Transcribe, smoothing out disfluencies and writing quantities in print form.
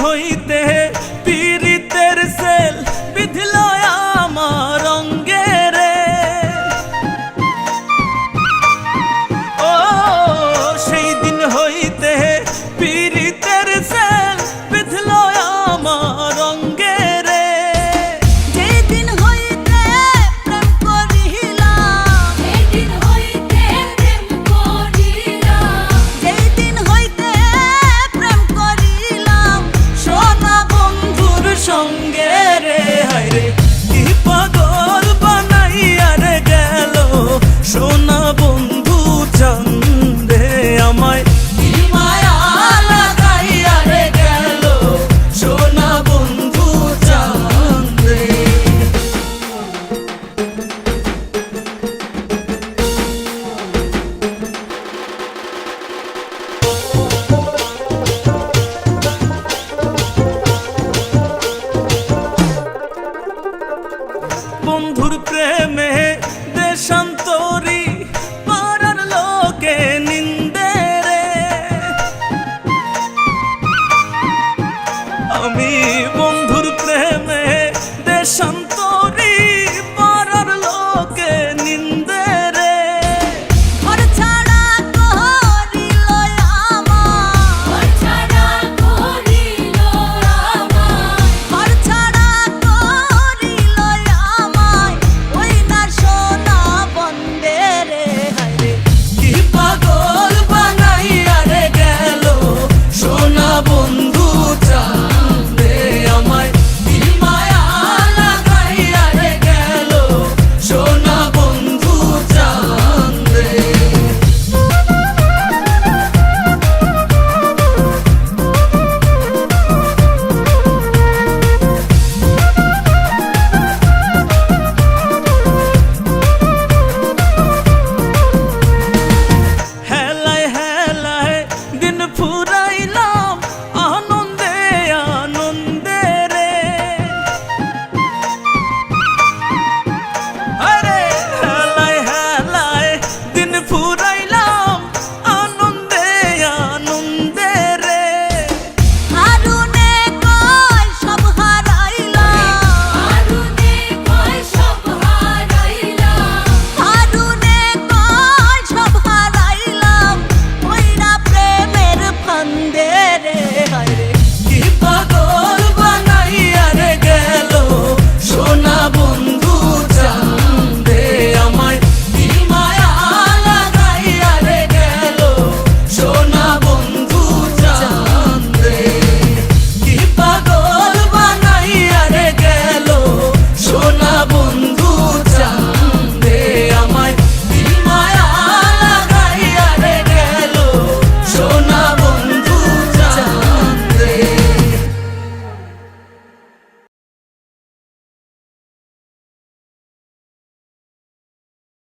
হইতে পীড়িতের সেল বিধিল আমার অঙ্গে রে। ও সেই দিন হইতে পীড়িতের সেল বিধিল আমার অঙ্গে রে। যেই দিন হইতে প্রেম করিলাম, যেই দিন হইতে প্রেম করিলাম, যেই দিন হইতে প্রেম করিলাম, সোনা বন্ধুর সঙ্গে রে। হায় রে কি পাগল বানাইয়া রে গেল সোনা বন্ধু চন্দে আমায়। কি মায়া লাগাইয়া রে গেল সোনা বন্ধু চন্দে। বন্ধুর প্রেমে দেশান্তরী পাড়ার লোকে নিন্দে রে। আমি